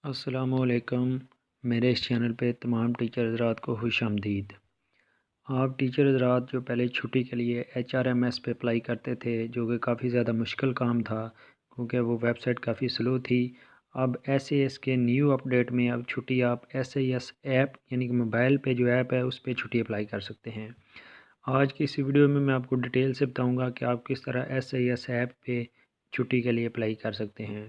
अस्सलामुअलैकुम। मेरे इस चैनल पे तमाम टीचर हज़रात को खुश आमदीद। आप टीचर हज़रात जो पहले छुट्टी के लिए HRMS पे अप्लाई करते थे, जो कि काफ़ी ज़्यादा मुश्किल काम था क्योंकि वो वेबसाइट काफ़ी स्लो थी। अब SAS के न्यू अपडेट में अब छुट्टी आप SAS ऐप यानी कि मोबाइल पे जो ऐप है उस पर छुट्टी अप्लाई कर सकते हैं। आज की इस वीडियो में मैं आपको डिटेल से बताऊँगा कि आप किस तरह SAS ऐप पे छुट्टी के लिए अप्लाई कर सकते हैं।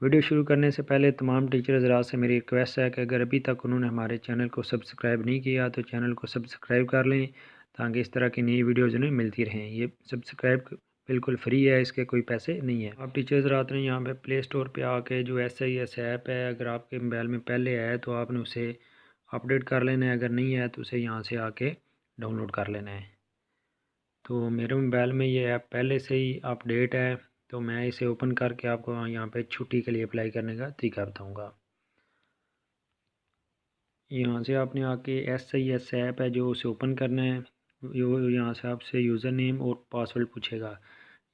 वीडियो शुरू करने से पहले तमाम टीचर हज़रात से मेरी रिक्वेस्ट है कि अगर अभी तक उन्होंने हमारे चैनल को सब्सक्राइब नहीं किया तो चैनल को सब्सक्राइब कर लें ताकि इस तरह की नई वीडियोज़ उन्हें मिलती रहें। ये सब्सक्राइब बिल्कुल फ्री है, इसके कोई पैसे नहीं है। आप टीचर हज़रात ने यहाँ पे प्ले स्टोर पे आके जो SAS ऐप है, अगर आपके मोबाइल में पहले है तो आपने उसे अपडेट कर लेना है, अगर नहीं है तो उसे यहाँ से आके डाउनलोड कर लेना है। तो मेरे मोबाइल में ये ऐप पहले से ही अपडेट है, तो मैं इसे ओपन करके आपको यहाँ पे छुट्टी के लिए अप्लाई करने का तरीका बताऊँगा। यहाँ से आपने आके SAS ऐप है जो उसे ओपन करना है। यहाँ से आपसे यूज़र नेम और पासवर्ड पूछेगा।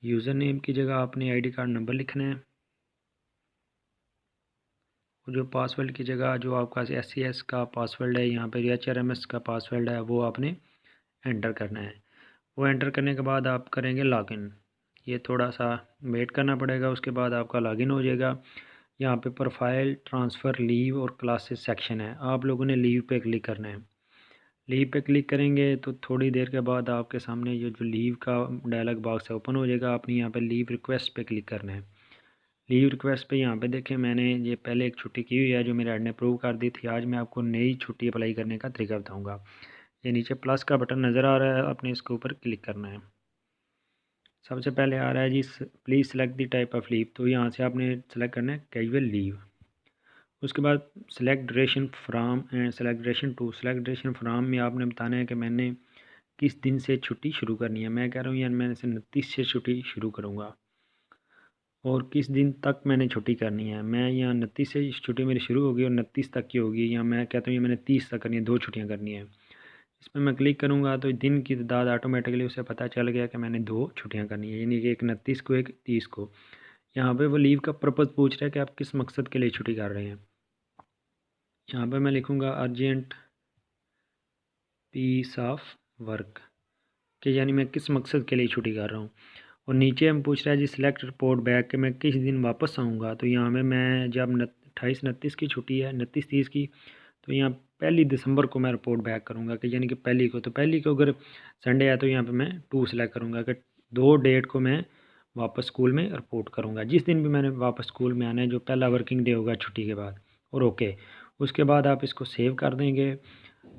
यूज़र नेम की जगह आपने ID कार्ड नंबर लिखना है और जो पासवर्ड की जगह जो आपका SAS का पासवर्ड है, यहाँ पे HRMS का पासवर्ड है, वो आपने एंटर करना है। वो एंटर करने के बाद आप करेंगे लॉगिन। ये थोड़ा सा वेट करना पड़ेगा, उसके बाद आपका लॉगिन हो जाएगा। यहाँ पे प्रोफाइल, ट्रांसफ़र, लीव और क्लासेस सेक्शन है। आप लोगों ने लीव पे क्लिक करना है। लीव पे क्लिक करेंगे तो थोड़ी देर के बाद आपके सामने ये जो लीव का डायलॉग बॉक्स है ओपन हो जाएगा। आपने यहाँ पे लीव रिक्वेस्ट पे क्लिक करना है। लीव रिक्वेस्ट पे यहाँ पे देखें, मैंने ये पहले एक छुट्टी की हुई है जो मेरे हेड ने अप्रूव कर दी थी। आज मैं आपको नई छुट्टी अप्लाई करने का तरीका बताऊँगा। ये नीचे प्लस का बटन नज़र आ रहा है, आपने इसके ऊपर क्लिक करना है। सबसे पहले आ रहा है जी please select the type of leave, तो यहाँ से आपने सेलेक्ट करना है कैजुअल लीव। उसके बाद select duration from and select duration to. Select duration from में आपने बताना है कि मैंने किस दिन से छुट्टी शुरू करनी है। मैं कह रहा हूँ यार मैं 29 से छुट्टी शुरू करूँगा और किस दिन तक मैंने छुट्टी करनी है। मैं यहाँ 29 से छुट्टी मेरी शुरू होगी और 29 तक की होगी, या मैं कहता हूँ ये मैंने 30 तक करनी है, 2 छुट्टियाँ करनी है। इस पर मैं क्लिक करूँगा तो दिन की तादाद ऑटोमेटिकली उसे पता चल गया कि मैंने 2 छुट्टियाँ करनी है, यानी कि एक 29 को, एक 30 को। यहाँ पे वो लीव का पर्पज़ पूछ रहा है कि आप किस मकसद के लिए छुट्टी कर रहे हैं। यहाँ पे मैं लिखूँगा अर्जेंट पीस ऑफ वर्क, कि यानी मैं किस मकसद के लिए छुट्टी कर रहा हूँ। और नीचे हम पूछ रहा है जी सिलेक्ट रिपोर्ट बैक, कि मैं किस दिन वापस आऊँगा। तो यहाँ पे मैं जब 28-29 की छुट्टी है, 29-30 की, तो यहाँ 1 दिसंबर को मैं रिपोर्ट बैक करूँगा, कि यानी कि पहली को। तो पहली को अगर संडे है तो यहाँ पे मैं 2 सेलेक्ट करूँगा कि 2 डेट को मैं वापस स्कूल में रिपोर्ट करूँगा। जिस दिन भी मैंने वापस स्कूल में आना है, जो पहला वर्किंग डे होगा छुट्टी के बाद। और ओके, उसके बाद आप इसको सेव कर देंगे।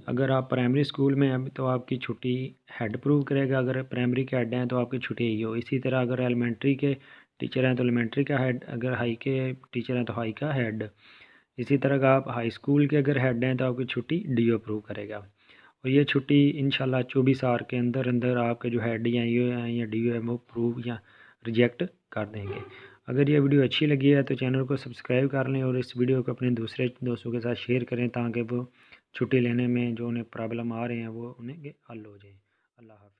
अगर आप प्राइमरी स्कूल में हैं तो आपकी छुट्टी हेड अप्रूव करेगा, अगर प्राइमरी के हेड हैं तो आपकी छुट्टी यही हो। इसी तरह अगर एलिमेंट्री के टीचर हैं तो एलिमेंट्री का हेड, अगर हाई के टीचर हैं तो हाई का हेड। इसी तरह का आप हाई स्कूल के अगर हेड हैं तो आपकी छुट्टी DO अप्रूव करेगा। और ये छुट्टी इंशाल्लाह 24 आवर के अंदर अंदर आपके जो हेड या EO हैं या DO हैं वो अप्रूव या रिजेक्ट कर देंगे। अगर ये वीडियो अच्छी लगी है तो चैनल को सब्सक्राइब कर लें और इस वीडियो को अपने दूसरे दोस्तों के साथ शेयर करें ताकि वो छुट्टी लेने में जो उन्हें प्रॉब्लम आ रहे हैं वो उन्हें हल हो जाए। अल्लाह हाफ़िज़।